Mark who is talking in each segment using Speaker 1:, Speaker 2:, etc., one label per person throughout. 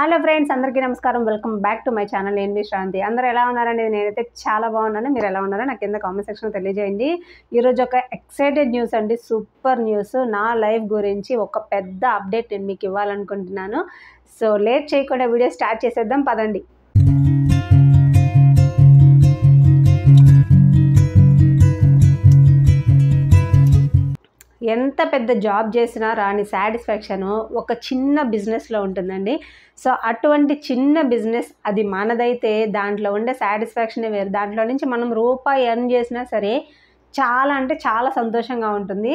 Speaker 1: Hello friends, అందరికీ నమస్కారం. Welcome back to my channel NV Shranti. అందరూ ఎలా ఉన్నారండి? నేనైతే చాలా బాగున్నాను. మీరు ఎలా ఉన్నారో నాకు కింద కామెంట్ సెక్షన్లో తెలియజేయండి. ఈరోజు ఒక ఎక్సైటెడ్ న్యూస్ అండి, సూపర్ న్యూస్. నా లైఫ్ గురించి ఒక పెద్ద అప్డేట్ నేను మీకు ఇవ్వాలనుకుంటున్నాను. సో లేట్ చేయకుండా వీడియో స్టార్ట్ చేసేద్దాం పదండి. ఎంత పెద్ద జాబ్ చేసినా రాని సాటిస్ఫాక్షను ఒక చిన్న బిజినెస్లో ఉంటుందండి. సో అటువంటి చిన్న బిజినెస్ అది మనదైతే దాంట్లో ఉండే సాటిస్ఫాక్షనే వేరు. దాంట్లో నుంచి మనం రూపాయి ఎర్న్ చేసినా సరే చాలా అంటే చాలా సంతోషంగా ఉంటుంది.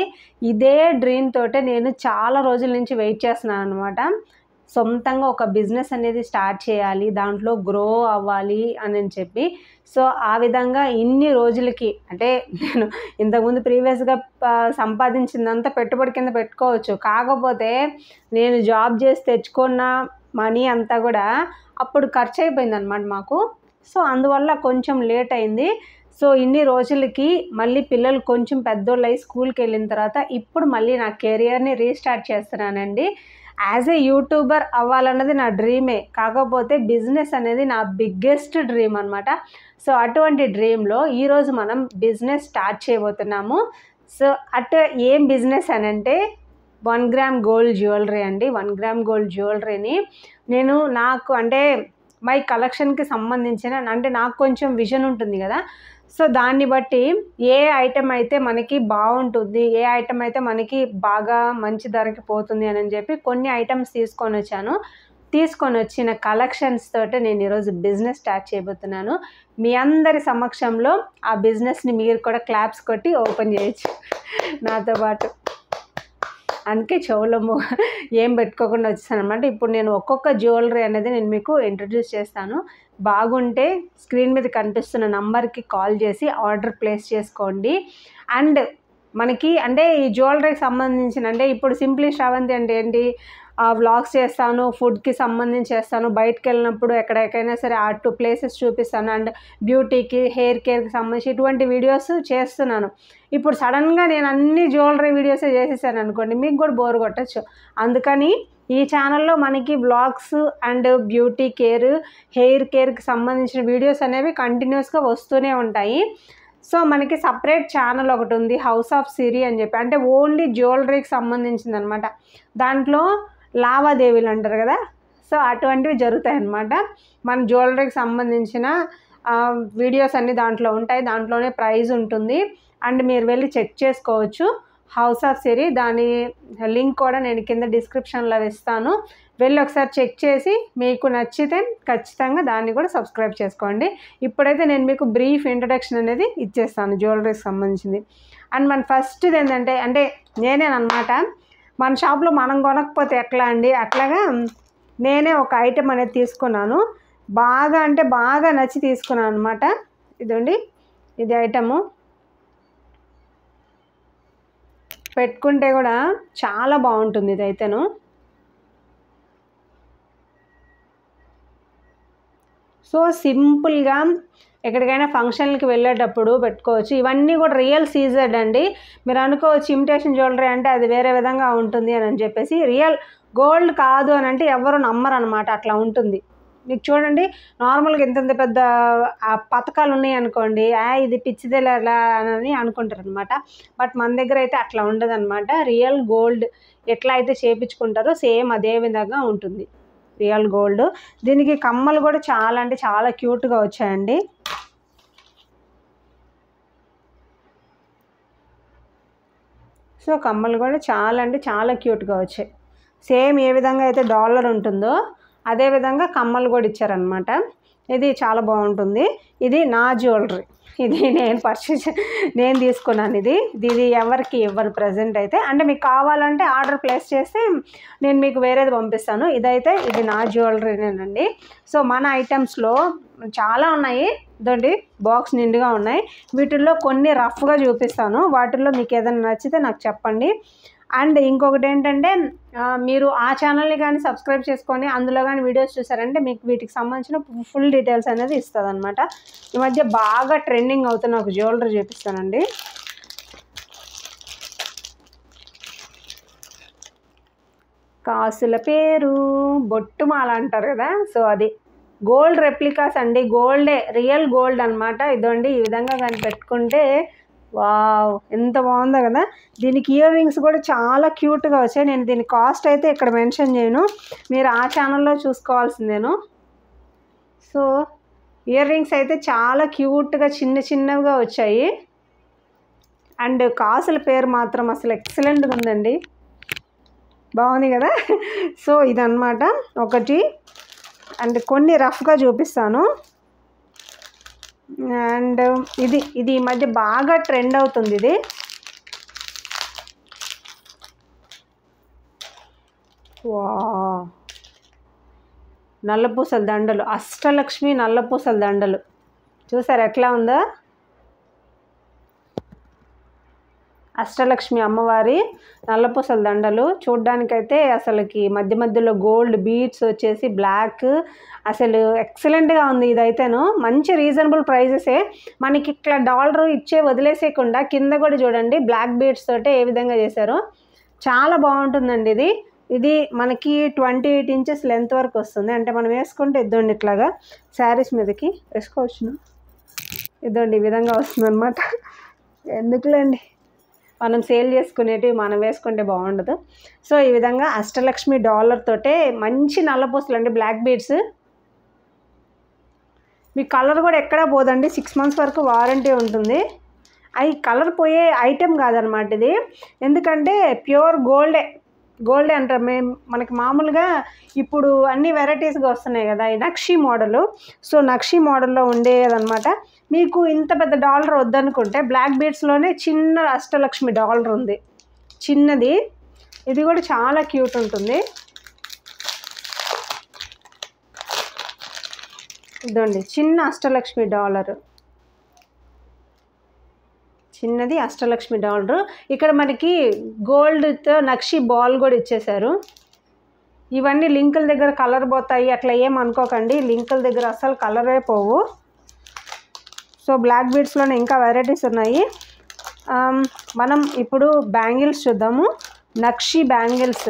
Speaker 1: ఇదే డ్రీమ్ తోటే నేను చాలా రోజుల నుంచి వెయిట్ చేస్తున్నాను అనమాట. సొంతంగా ఒక బిజినెస్ అనేది స్టార్ట్ చేయాలి, దాంట్లో గ్రో అవ్వాలి అని చెప్పి. సో ఆ విధంగా ఇన్ని రోజులకి అంటే నేను ఇంతకుముందు ప్రీవియస్గా సంపాదించిందంతా పెట్టుబడి కింద పెట్టుకోవచ్చు. కాకపోతే నేను జాబ్ చేసి తెచ్చుకున్న మనీ అంతా కూడా అప్పుడు ఖర్చు అయిపోయింది అనమాట మాకు. సో అందువల్ల కొంచెం లేట్ అయింది. సో ఇన్ని రోజులకి మళ్ళీ పిల్లలు కొంచెం పెద్దోళ్ళు అయ్యి స్కూల్కి వెళ్ళిన తర్వాత ఇప్పుడు మళ్ళీ నా కెరియర్ని రీస్టార్ట్ చేస్తున్నానండి. యాజ్ ఏ యూట్యూబర్ అవ్వాలన్నది నా డ్రీమే, కాకపోతే బిజినెస్ అనేది నా బిగ్గెస్ట్ డ్రీమ్ అనమాట. సో అటువంటి డ్రీమ్లో ఈరోజు మనం బిజినెస్ స్టార్ట్ చేయబోతున్నాము. సో ఏం బిజినెస్ అని అంటే 1 గ్రామ్ గోల్డ్ జ్యువెలరీ అండి. 1 గ్రామ్ గోల్డ్ జ్యువెలరీని నేను నాకు అంటే మై కలెక్షన్కి సంబంధించిన అంటే నాకు కొంచెం విజన్ ఉంటుంది కదా. సో దాన్ని బట్టి ఏ ఐటెం అయితే మనకి బాగుంటుంది, ఏ ఐటెం అయితే మనకి బాగా మంచి ధరకి పోతుంది అని చెప్పి కొన్ని ఐటమ్స్ తీసుకొని వచ్చిన కలెక్షన్స్ తోటే నేను ఈరోజు బిజినెస్ స్టార్ట్ చేయబోతున్నాను. మీ అందరి సమక్షంలో ఆ బిజినెస్ని మీరు కూడా క్లాప్స్ కొట్టి ఓపెన్ చేయొచ్చు నాతో పాటు. అందుకే చెవులో ఏం పెట్టుకోకుండా వచ్చేసాను అనమాట. ఇప్పుడు నేను ఒక్కొక్క జ్యువెలరీ అనేది నేను మీకు ఇంట్రడ్యూస్ చేస్తాను. బాగుంటే స్క్రీన్ మీద కనిపిస్తున్న నంబర్కి కాల్ చేసి ఆర్డర్ ప్లేస్ చేసుకోండి. అండ్ మనకి అంటే ఈ జ్యువెలరీకి సంబంధించిన అంటే ఇప్పుడు సింప్లీ శ్రావంతి అంటే ఏంటి, వ్లాగ్స్ చేస్తాను, ఫుడ్కి సంబంధించి చేస్తాను, బయటకు వెళ్ళినప్పుడు ఎక్కడికైనా సరే ఆ 2 ప్లేసెస్ చూపిస్తాను. అండ్ బ్యూటీకి, హెయిర్ కేర్కి సంబంధించి ఇటువంటి వీడియోస్ చేస్తున్నాను. ఇప్పుడు సడన్గా నేను అన్ని జ్యువెలరీ వీడియోసే చేసేసాను అనుకోండి, మీకు కూడా బోర్ కొట్టచ్చు. అందుకని ఈ ఛానల్లో మనకి vlogs and beauty care, hair కేర్కి సంబంధించిన వీడియోస్ అనేవి కంటిన్యూస్గా వస్తూనే ఉంటాయి. సో మనకి సపరేట్ ఛానల్ ఒకటి ఉంది, హౌస్ ఆఫ్ సిరి అని చెప్పి, అంటే ఓన్లీ జ్యువెలరీకి సంబంధించింది అనమాట. దాంట్లో లావాదేవీలు అంటారు కదా, సో అటువంటివి జరుగుతాయి అన్నమాట. మన జ్యువెలరీకి సంబంధించిన వీడియోస్ అన్నీ దాంట్లో ఉంటాయి. దాంట్లోనే ప్రైజ్ ఉంటుంది అండ్ మీరు వెళ్ళి చెక్ చేసుకోవచ్చు. హౌస్ ఆఫ్ సిరి దాని లింక్ కూడా నేను కింద డిస్క్రిప్షన్లో ఇస్తాను. వెళ్ళి ఒకసారి చెక్ చేసి మీకు నచ్చితే ఖచ్చితంగా దాన్ని కూడా సబ్స్క్రైబ్ చేసుకోండి. ఇప్పుడైతే నేను మీకు బ్రీఫ్ ఇంట్రడక్షన్ అనేది ఇచ్చేస్తాను జ్యువెలరీకి సంబంధించింది. అండ్ మన ఫస్ట్ ఏంటంటే అంటే నేనేనమాట, మన షాప్లో మనం కొనకపోతే ఎట్లా అండి, అట్లాగా నేనే ఒక ఐటెం అనేది తీసుకున్నాను. బాగా అంటే బాగా నచ్చి తీసుకున్నాను అనమాట. ఇదండి, ఇది ఐటము పెట్టుకుంటే కూడా చాలా బాగుంటుంది. ఇదైతేను సో సింపుల్గా ఎక్కడికైనా ఫంక్షన్కి వెళ్ళేటప్పుడు పెట్టుకోవచ్చు. ఇవన్నీ కూడా రియల్ సీజర్డ్ అండి. మీరు అనుకోవచ్చు ఇమిటేషన్ జ్యువెలరీ అంటే అది వేరే విధంగా ఉంటుంది అని చెప్పేసి, రియల్ గోల్డ్ కాదు అని అంటే ఎవరు నమ్మరు అనమాట. అట్లా ఉంటుంది. మీకు చూడండి, నార్మల్గా ఇంత పెద్ద పథకాలు ఉన్నాయి అనుకోండి, ఇది పిచ్చిదేలా అని అనుకుంటారు అనమాట. బట్ మన దగ్గర అయితే అట్లా ఉండదు అనమాట. రియల్ గోల్డ్ ఎట్లా అయితే చేయించుకుంటారో సేమ్ అదే విధంగా ఉంటుంది రియల్ గోల్డ్. దీనికి కమ్మలు కూడా చాలా అంటే చాలా క్యూట్గా వచ్చాయండి. సో కమ్మలు కూడా చాలా అంటే చాలా క్యూట్గా వచ్చాయి. సేమ్ ఏ విధంగా అయితే డాలర్ ఉంటుందో అదే విధంగా కమ్మలు కూడా ఇచ్చారనమాట. ఇది చాలా బాగుంటుంది. ఇది నా జ్యువెలరీ, ఇది నేను తీసుకున్నాను. ఇది ఎవరికి ఇవ్వను ప్రజెంట్ అయితే. అంటే మీకు కావాలంటే ఆర్డర్ ప్లేస్ చేస్తే నేను మీకు వేరేది పంపిస్తాను. ఇది నా జ్యువెలరీనేనండి. సో మన ఐటమ్స్లో చాలా ఉన్నాయి. ఇదండి, బాక్స్ నిండుగా ఉన్నాయి. వీటిల్లో కొన్ని రఫ్గా చూపిస్తాను. వాటిల్లో మీకు ఏదైనా నచ్చితే నాకు చెప్పండి. అండ్ ఇంకొకటి ఏంటంటే, మీరు ఆ ఛానల్ని కానీ సబ్స్క్రైబ్ చేసుకొని అందులో కానీ వీడియోస్ చూసారంటే మీకు వీటికి సంబంధించిన ఫుల్ డీటెయిల్స్ అనేది ఇస్తుంది అనమాట. ఈ మధ్య బాగా ట్రెండింగ్ అవుతున్న ఒక జ్యువెలరీ చూపిస్తానండి. కాసుల పేరు బొట్టు మాల అంటారు కదా, సో అది గోల్డ్ రెప్లికాస్ అండి, గోల్డే, రియల్ గోల్డ్ అనమాట. ఇదండి ఈ విధంగా కానీ పెట్టుకుంటే వావ్ ఎంత బాగుందో కదా. దీనికి ఇయర్ రింగ్స్ కూడా చాలా క్యూట్గా వచ్చాయి. నేను దీని కాస్ట్ అయితే ఇక్కడ మెన్షన్ చేయను, మీరు ఆ ఛానల్లో చూసుకోవాల్సిందేను. సో ఇయర్ రింగ్స్ అయితే చాలా క్యూట్గా చిన్న చిన్నవిగా వచ్చాయి. అండ్ కాసుల పేరు మాత్రం అసలు ఎక్సలెంట్గా ఉందండి, బాగుంది కదా. సో ఇదన్నమాట ఒకటి. అండ్ కొన్ని రఫ్గా చూపిస్తాను. అండ్ ఇది ఈ మధ్య బాగా ట్రెండ్ అవుతుంది. ఇది వా నల్లపూసల దండలు, అష్టలక్ష్మి నల్లపూసల దండలు చూసారు ఎట్లా ఉందో. అష్టలక్ష్మి అమ్మవారి నల్లపూసల దండలు చూడ్డానికైతే అసలుకి మధ్య మధ్యలో గోల్డ్ బీడ్స్ వచ్చేసి బ్లాక్, అసలు ఎక్సలెంట్గా ఉంది. ఇదైతేను మంచి రీజనబుల్ ప్రైజెసే, మనకి ఇట్లా డాలర్ ఇచ్చే వదిలేసేయకుండా కింద కూడా చూడండి బ్లాక్ బీడ్స్ తోటే ఏ విధంగా చేశారో చాలా బాగుంటుందండి. ఇది మనకి 28 ఇంచెస్ లెంత్ వరకు వస్తుంది. అంటే మనం వేసుకుంటే ఇద్దండి ఇట్లాగా శారీస్ మీదకి వేసుకోవచ్చును, ఇద్దండి ఈ విధంగా వస్తుంది అనమాట. ఎందుకులేండి మనం సేల్ చేసుకునేటివి మనం వేసుకుంటే బాగుండదు. సో ఈ విధంగా అష్టలక్ష్మి డాలర్ తోటే మంచి నల్లపూసలు అండి, బ్లాక్ బీడ్స్. మీ కలర్ కూడా ఎక్కడా పోదండి, 6 months వరకు వారంటీ ఉంటుంది. అవి కలర్ పోయే ఐటెం కాదనమాట ఇది, ఎందుకంటే ప్యూర్ గోల్డే అంటారు. మనకి మామూలుగా ఇప్పుడు అన్ని వెరైటీస్గా వస్తున్నాయి కదా ఈ నక్షి మోడలు. సో నక్షి మోడల్లో ఉండేదన్నమాట. మీకు ఇంత పెద్ద డాలర్ వద్దనుకుంటే బ్లాక్ బీడ్స్లోనే చిన్న అష్టలక్ష్మి డాలర్ ఉంది, చిన్నది. ఇది కూడా చాలా క్యూట్ ఉంటుంది. ఇదండి చిన్న అష్టలక్ష్మి డాలర్, చిన్నది అష్టలక్ష్మి డాలరు. ఇక్కడ మనకి గోల్డ్తో నక్షి బాల్ కూడా ఇచ్చేశారు. ఇవన్నీ లింకుల దగ్గర కలర్ పోతాయి అట్లా ఏం అనుకోకండి, లింకుల దగ్గర అసలు కలరే పోవు. సో బ్లాక్ బీడ్స్లోనే ఇంకా వెరైటీస్ ఉన్నాయి. మనం ఇప్పుడు బ్యాంగిల్స్ చూద్దాము. నక్షి బ్యాంగిల్స్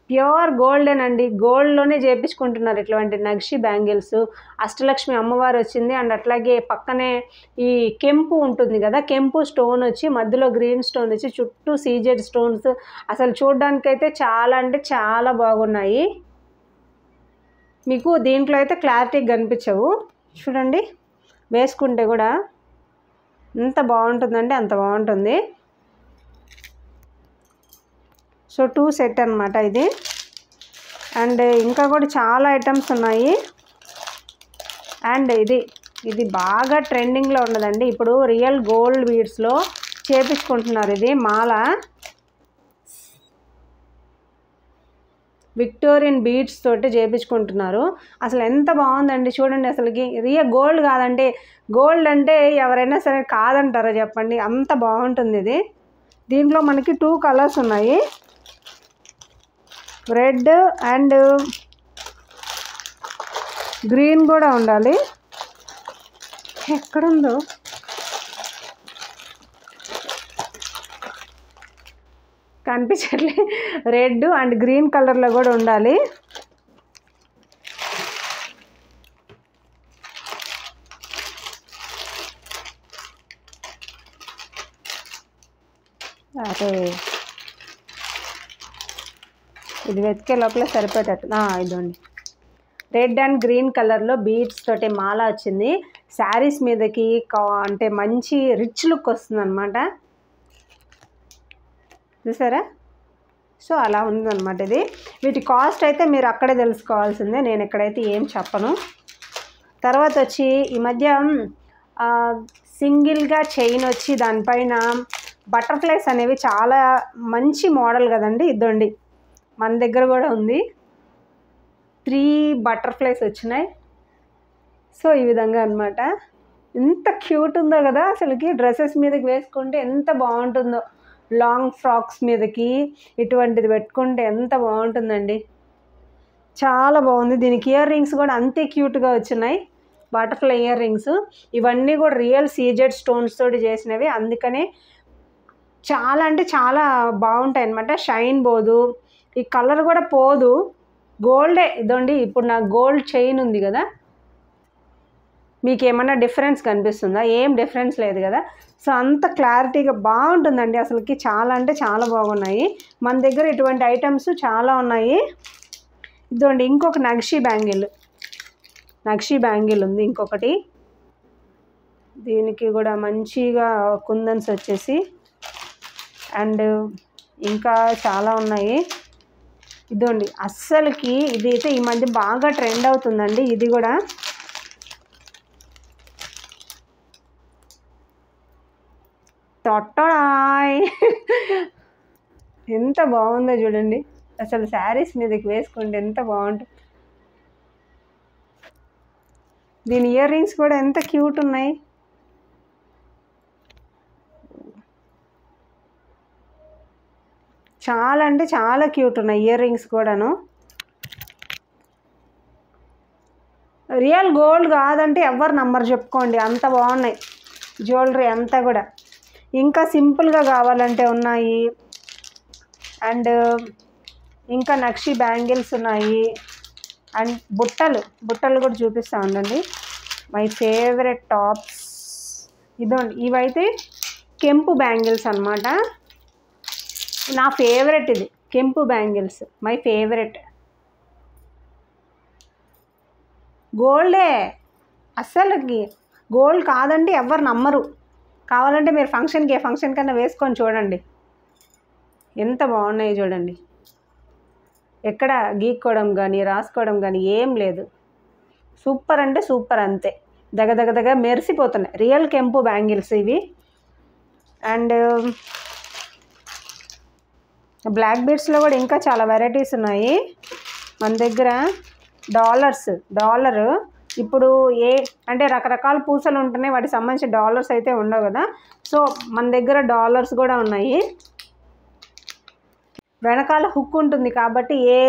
Speaker 1: ప్యూర్ గోల్డెన్ అండి, గోల్డ్లోనే చేయించుకుంటున్నారు ఇట్లాంటి నక్షి బ్యాంగిల్స్. అష్టలక్ష్మి అమ్మవారు వచ్చింది, అండ్ అట్లాగే పక్కనే ఈ కెంపు ఉంటుంది కదా, కెంపు స్టోన్ వచ్చి మధ్యలో గ్రీన్ స్టోన్ వచ్చి చుట్టూ సీజెడ్ స్టోన్స్. అసలు చూడడానికైతే చాలా అంటే చాలా బాగున్నాయి. మీకు దీంట్లో అయితే క్లారిటీగా కనిపించవు, చూడండి వేసుకుంటే కూడా ఎంత బాగుంటుందంటే అంత బాగుంటుంది. సో 2 సెట్ అనమాట ఇది. అండ్ ఇంకా కూడా చాలా ఐటమ్స్ ఉన్నాయి. అండ్ ఇది బాగా ట్రెండింగ్లో ఉన్నదండి ఇప్పుడు, రియల్ గోల్డ్ బీడ్స్లో చేపించుకుంటున్నారు. ఇది మాల విక్టోరియన్ బీడ్స్ తోటి చేయించుకుంటున్నారు. అసలు ఎంత బాగుందండి చూడండి. అసలుకి రియల్ గోల్డ్ కాదంటే, గోల్డ్ అంటే ఎవరైనా సరే కాదంటారా చెప్పండి, అంత బాగుంటుంది ఇది. దీంట్లో మనకి 2 కలర్స్ ఉన్నాయి, రెడ్ అండ్ గ్రీన్ కూడా ఉండాలి. ఎక్కడుందో కనిపించట్లే, రెడ్ అండ్ గ్రీన్ కలర్లో కూడా ఉండాలి. అదే ఇది వెతికే లోపల సరిపోయేటట్టు. ఇదండి రెడ్ అండ్ గ్రీన్ కలర్లో బీడ్స్ తోటి మాల వచ్చింది. శారీస్ మీదకి అంటే మంచి రిచ్ లుక్ వస్తుంది అనమాట, చూసారా. సో అలా ఉందన్నమాట ఇది. వీటి కాస్ట్ అయితే మీరు అక్కడే తెలుసుకోవాల్సిందే, నేను ఎక్కడైతే ఏం చెప్పను. తర్వాత వచ్చి ఈ మధ్య సింగిల్గా చైన్ వచ్చి దానిపైన బటర్ఫ్లైస్ అనేవి చాలా మంచి మోడల్ కదండి. ఇదండి మన దగ్గర కూడా ఉంది, 3 బటర్ఫ్లైస్ వచ్చినాయి. సో ఈ విధంగా అనమాట, ఎంత క్యూట్ ఉందో కదా. అసలుకి డ్రెస్సెస్ మీదకి వేసుకుంటే ఎంత బాగుంటుందో, లాంగ్ ఫ్రాక్స్ మీదకి ఇటువంటిది పెట్టుకుంటే ఎంత బాగుంటుందండి, చాలా బాగుంది. దీనికి ఇయర్ రింగ్స్ కూడా అంతే క్యూట్గా వచ్చినాయి. Butterfly ear rings. ఇవన్నీ కూడా రియల్ సీజెడ్ స్టోన్స్ తోటి చేసినవి, అందుకనే చాలా అంటే చాలా బాగుంటాయి అన్నమాట. షైన్ పోదు, ఈ కలర్ కూడా పోదు, గోల్డే. ఇదండి ఇప్పుడు నాకు గోల్డ్ చైన్ ఉంది కదా, మీకు ఏమన్నా డిఫరెన్స్ కనిపిస్తుందా? ఏం డిఫరెన్స్ లేదు కదా. సో అంత క్లారిటీగా బాగుంటుందండి అసలుకి, చాలా అంటే చాలా బాగున్నాయి. మన దగ్గర ఇటువంటి ఐటమ్స్ చాలా ఉన్నాయి. ఇదండి ఇంకొక నక్షి బ్యాంగిల్ ఉంది ఇంకొకటి. దీనికి కూడా మంచిగా కుందన్స్ వచ్చేసి, అండ్ ఇంకా చాలా ఉన్నాయి. ఇదండి అస్సలకి ఇదైతే ఈ మధ్య బాగా ట్రెండ్ అవుతుందండి. ఇది కూడా తొట్టడాయ్ ఎంత బాగుందో చూడండి, అసలు శారీస్ మీదకి వేసుకుంటే ఎంత బాగుంటుంది. దీని ఇయర్ రింగ్స్ కూడా ఎంత క్యూట్ ఉన్నాయి. చాలా అంటే చాలా క్యూట్ ఉన్నాయి ఇయర్ రింగ్స్ కూడాను. రియల్ గోల్డ్ కాదంటే ఎవరు నమ్మరు, చెప్పుకోండి, అంత బాగున్నాయి జ్యువెలరీ అంతా కూడా. ఇంకా సింపుల్గా కావాలంటే ఉన్నాయి. అండ్ ఇంకా నక్షి బ్యాంగిల్స్ ఉన్నాయి. అండ్ బుట్టలు కూడా చూపిస్తూ ఉండండి. మై ఫేవరెట్ టాప్స్ ఇదండి. ఇవైతే కెంపు బ్యాంగిల్స్ అన్నమాట. నా ఫేవరెట్ ఇది కెంపు బ్యాంగిల్స్, మై ఫేవరెట్. గోల్డే, అస్సలకి గోల్డ్ కాదంటే ఎవరు నమ్మరు. కావాలంటే మీరు ఫంక్షన్కి ఏ ఫంక్షన్ కన్నా వేసుకొని చూడండి, ఎంత బాగున్నాయి చూడండి. ఎక్కడ గీక్కోవడం కానీ రాసుకోవడం కానీ ఏం లేదు. సూపర్ అంటే సూపర్, అంతే. దగ్గ మెరిసిపోతున్నాయి రియల్ కెంపు బ్యాంగిల్స్ ఇవి. అండ్ బ్లాక్ బీడ్స్లో కూడా ఇంకా చాలా వెరైటీస్ ఉన్నాయి మన దగ్గర. డాలరు ఇప్పుడు అంటే రకరకాల పూసలు ఉంటున్నాయి, వాటికి సంబంధించిన డాలర్స్ అయితే ఉండవు కదా. సో మన దగ్గర డాలర్స్ కూడా ఉన్నాయి. వెనకాల హుక్ ఉంటుంది కాబట్టి ఏ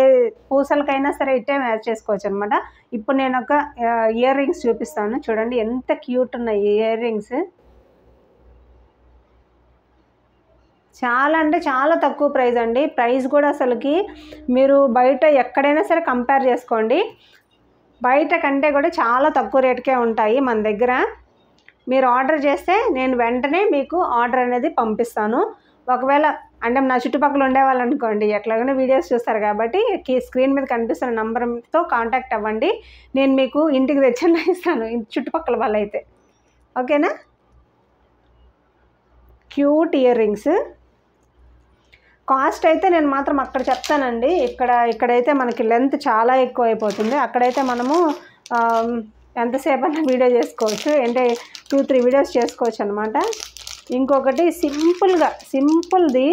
Speaker 1: పూసలకైనా సరే ఇట్టే మ్యాచ్ చేసుకోవచ్చు అనమాట. ఇప్పుడు నేను ఒక ఇయర్ రింగ్స్ చూపిస్తాను చూడండి, ఎంత క్యూట్ ఉన్నాయి ఇయర్ రింగ్స్. చాలా అంటే చాలా తక్కువ ప్రైస్ అండి. ప్రైస్ కూడా అసలుకి మీరు బయట ఎక్కడైనా సరే కంపేర్ చేసుకోండి, బయట కంటే కూడా చాలా తక్కువ రేటుకే ఉంటాయి మన దగ్గర. మీరు ఆర్డర్ చేస్తే నేను వెంటనే మీకు ఆర్డర్ అనేది పంపిస్తాను. ఒకవేళ అంటే నా చుట్టుపక్కల ఉండేవాళ్ళు అనుకోండి, ఎట్లాగైనా వీడియోస్ చూస్తారు కాబట్టి స్క్రీన్ మీద కనిపిస్తున్న నంబర్తో కాంటాక్ట్ అవ్వండి, నేను మీకు ఇంటికి తెచ్చి ఇస్తాను చుట్టుపక్కల వాళ్ళైతే. ఓకేనా? Cute ear rings. కాస్ట్ అయితే నేను మాత్రం అక్కడ చెప్తానండి. ఇక్కడైతే మనకి లెంత్ చాలా ఎక్కువ అయిపోతుంది. అక్కడైతే మనము ఎంతసేపు అన్నా వీడియో చేసుకోవచ్చు, అంటే 2-3 వీడియోస్ చేసుకోవచ్చు అనమాట. ఇంకొకటి సింపుల్ది,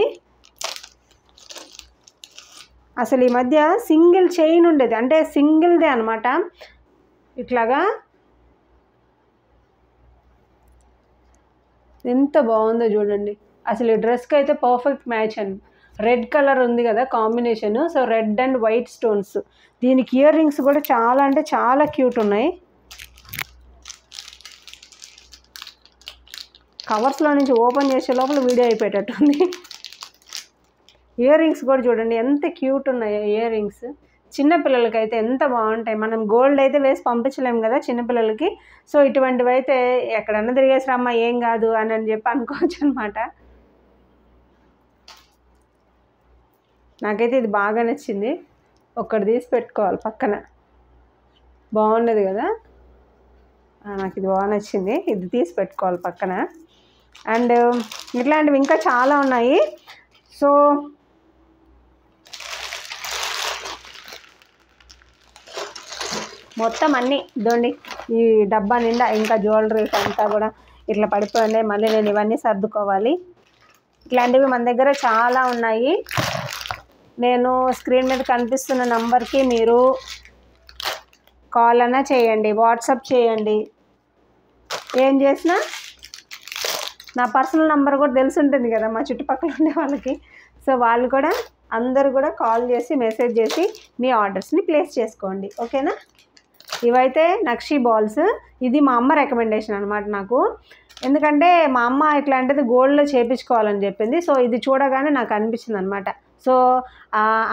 Speaker 1: అసలు ఈ మధ్య సింగిల్ చైన్ ఉండేది, అంటే సింగిల్దే అనమాట. ఇట్లాగా ఎంత బాగుందో చూడండి. అసలు ఈ డ్రెస్కి అయితే పర్ఫెక్ట్ మ్యాచ్ అండి. రెడ్ కలర్ ఉంది కదా combination, so red and white stones. దీనికి ఇయర్ రింగ్స్ కూడా చాలా అంటే చాలా క్యూట్ ఉన్నాయి. కవర్స్లో నుంచి ఓపెన్ చేసే లోపల వీడియో అయిపోయేటట్టుంది. ఇయర్ రింగ్స్ కూడా చూడండి ఎంత క్యూట్ ఉన్నాయి ఇయర్ రింగ్స్. చిన్నపిల్లలకైతే ఎంత బాగుంటాయి. మనం గోల్డ్ అయితే వేసి పంపించలేము కదా చిన్నపిల్లలకి. సో ఇటువంటివి అయితే ఎక్కడన్నా తిరిగేసి రమ్మా ఏం కాదు అని చెప్పి అనుకోవచ్చు అనమాట. నాకైతే ఇది బాగా నచ్చింది, ఒక్కటి తీసి పెట్టుకోవాలి పక్కన, బాగున్నది కదా. నాకు ఇది బాగా నచ్చింది, ఇది తీసి పెట్టుకోవాలి పక్కన. అండ్ ఇట్లాంటివి ఇంకా చాలా ఉన్నాయి. సో మొత్తం అన్నీ ఇదండి, ఈ డబ్బా నిండా ఇంకా జ్యువెలరీస్ అంతా కూడా ఇట్లా పడిపోయింది. మళ్ళీ నేను ఇవన్నీ సర్దుకోవాలి. ఇట్లాంటివి మన దగ్గర చాలా ఉన్నాయి. నేను స్క్రీన్ మీద కనిపిస్తున్న నంబర్కి మీరు కాల్ అన్నా చేయండి, వాట్సాప్ చేయండి, ఏం చేసినా నా పర్సనల్ నెంబర్ కూడా తెలిసి ఉంటుంది కదా మా చుట్టుపక్కల ఉండే వాళ్ళకి. సో వాళ్ళు కూడా అందరూ కూడా కాల్ చేసి మెసేజ్ చేసి మీ ఆర్డర్స్ని ప్లేస్ చేసుకోండి. ఓకేనా? ఇవైతే నక్షి బాల్స్. ఇది మా అమ్మ రికమెండేషన్ అనమాట నాకు. ఎందుకంటే మా అమ్మ ఇట్లాంటిది గోల్డ్లో చేయించుకోవాలని చెప్పింది. సో ఇది చూడగానే నాకు అనిపించింది అనమాట. సో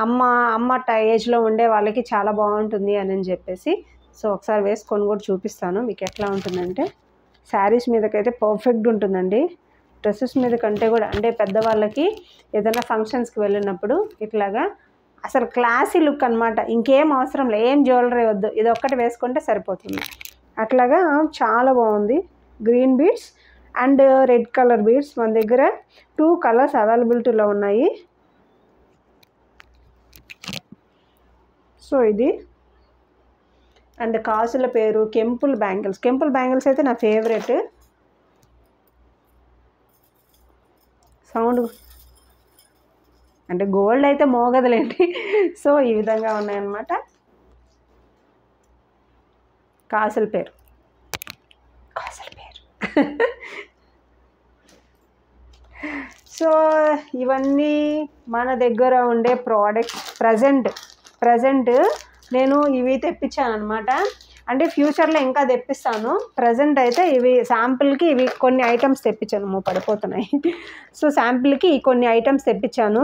Speaker 1: అమ్మ ఏజ్లో ఉండే వాళ్ళకి చాలా బాగుంటుంది అని చెప్పేసి సో ఒకసారి వేసుకొని కూడా చూపిస్తాను మీకు ఎట్లా ఉంటుందంటే. శారీస్ మీదకైతే పర్ఫెక్ట్ ఉంటుందండి. డ్రెస్సెస్ మీద కంటే కూడా అంటే పెద్దవాళ్ళకి ఏదైనా ఫంక్షన్స్కి వెళ్ళినప్పుడు ఇట్లాగా అసలు క్లాసీ లుక్ అనమాట. ఇంకేం అవసరం లేదు, ఏం జ్యువెలరీ వద్దు, ఇది ఒక్కటి వేసుకుంటే సరిపోతుంది. అట్లాగా చాలా బాగుంది. Green beads and red colour beads మన దగ్గర 2 కలర్స్ అవైలబిలిటీలో ఉన్నాయి. సో ఇది అండ్ కాసుల పేరు కెంపుల్ బ్యాంగిల్స్. కెంపుల్ బ్యాంగిల్స్ అయితే నా ఫేవరెట్. సౌండ్ అంటే గోల్డ్ అయితే మోగదులేండి. సో ఈ విధంగా ఉన్నాయన్నమాట. కాసుల పేరు సో ఇవన్నీ మన దగ్గర ఉండే ప్రోడక్ట్స్. ప్రజెంట్ నేను ఇవి తెప్పించాను అనమాట. అంటే ఫ్యూచర్లో ఇంకా తెప్పిస్తాను. ప్రజెంట్ అయితే ఇవి శాంపుల్కి ఇవి కొన్ని ఐటమ్స్ తెప్పించాను. పడిపోతున్నాయి. సో శాంపుల్కి ఈ కొన్ని ఐటమ్స్ తెప్పించాను.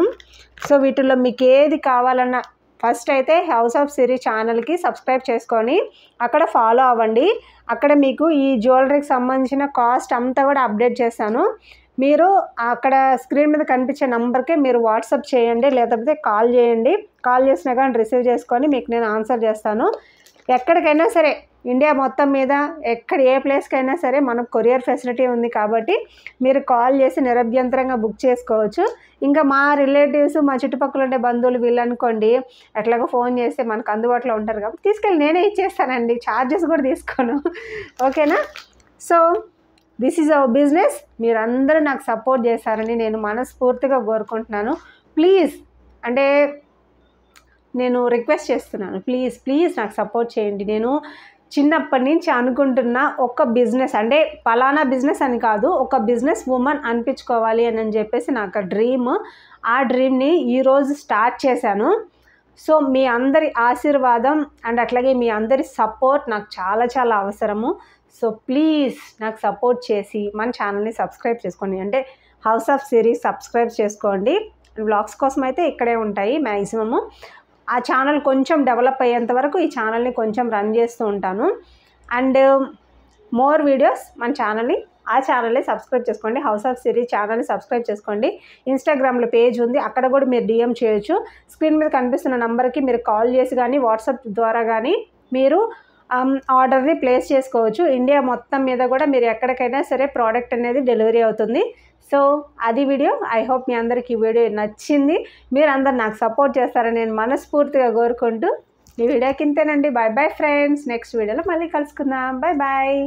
Speaker 1: సో వీటిల్లో మీకు ఏది కావాలన్నా ఫస్ట్ అయితే హౌస్ ఆఫ్ సిరి ఛానల్కి సబ్స్క్రైబ్ చేసుకొని అక్కడ ఫాలో అవ్వండి. అక్కడ మీకు ఈ జ్యువెలరీకి సంబంధించిన కాస్ట్ అంతా కూడా అప్డేట్ చేస్తాను. మీరు అక్కడ స్క్రీన్ మీద కనిపించే నెంబర్కే మీరు వాట్సాప్ చేయండి, లేకపోతే కాల్ చేయండి. కాల్ చేసినా కానీ రిసీవ్ చేసుకొని మీకు నేను ఆన్సర్ చేస్తాను. ఎక్కడికైనా సరే ఇండియా మొత్తం మీద ఏ ప్లేస్కైనా సరే మనకు కొరియర్ ఫెసిలిటీ ఉంది కాబట్టి మీరు కాల్ చేసి నిరభ్యంతరంగా బుక్ చేసుకోవచ్చు. ఇంకా మా రిలేటివ్స్ మా చుట్టుపక్కల ఉండే బంధువులు వీళ్ళు అనుకోండి ఎట్లాగో ఫోన్ చేస్తే మనకు అందుబాటులో ఉంటారు కాబట్టి తీసుకెళ్ళి నేనే ఇచ్చేస్తానండి, ఛార్జెస్ కూడా తీసుకోను. ఓకేనా? So this is our business. మీరందరూ నాకు సపోర్ట్ చేస్తారని నేను మనస్ఫూర్తిగా కోరుకుంటున్నాను. ప్లీజ్ అంటే నేను రిక్వెస్ట్ చేస్తున్నాను, ప్లీజ్ నాకు సపోర్ట్ చేయండి. నేను చిన్నప్పటి నుంచి అనుకుంటున్న ఒక బిజినెస్ అంటే పలానా బిజినెస్ అని కాదు, ఒక బిజినెస్ ఉమెన్ అనిపించుకోవాలి అని చెప్పేసి నాకు డ్రీమ్. ఆ డ్రీమ్ని ఈరోజు స్టార్ట్ చేశాను. సో మీ అందరి ఆశీర్వాదం అండ్ అట్లాగే మీ అందరి సపోర్ట్ నాకు చాలా చాలా అవసరము. సో ప్లీజ్ నాకు సపోర్ట్ చేసి మన ఛానల్ని సబ్స్క్రైబ్ చేసుకోండి. అంటే హౌస్ ఆఫ్ సిరీస్ సబ్స్క్రైబ్ చేసుకోండి. వ్లాగ్స్ కోసం అయితే ఇక్కడే ఉంటాయి మ్యాక్సిమము. ఆ ఛానల్ కొంచెం డెవలప్ అయ్యేంత వరకు ఈ ఛానల్ని కొంచెం రన్ చేస్తూ ఉంటాను. అండ్ మోర్ వీడియోస్ మన ఛానల్ని సబ్స్క్రైబ్ చేసుకోండి. హౌస్ ఆఫ్ సిరీ ఛానల్ని సబ్స్క్రైబ్ చేసుకోండి. ఇన్స్టాగ్రామ్లో పేజ్ ఉంది, అక్కడ కూడా మీరు డిఎం చేయొచ్చు. స్క్రీన్ మీద కనిపిస్తున్న నెంబర్కి మీరు కాల్ చేసి కానీ వాట్సాప్ ద్వారా కానీ మీరు ఆర్డర్ని ప్లేస్ చేసుకోవచ్చు. ఇండియా మొత్తం మీద కూడా మీరు ఎక్కడికైనా సరే ప్రోడక్ట్ అనేది డెలివరీ అవుతుంది. సో అది వీడియో. ఐ హోప్ మీ అందరికీ ఈ వీడియో నచ్చింది. మీరందరూ నాకు సపోర్ట్ చేస్తారని నేను మనస్ఫూర్తిగా కోరుకుంటూ ఈ వీడియోకి ఇంతేనండి. Bye friends. నెక్స్ట్ వీడియోలో మళ్ళీ కలుసుకుందాం. బాయ్.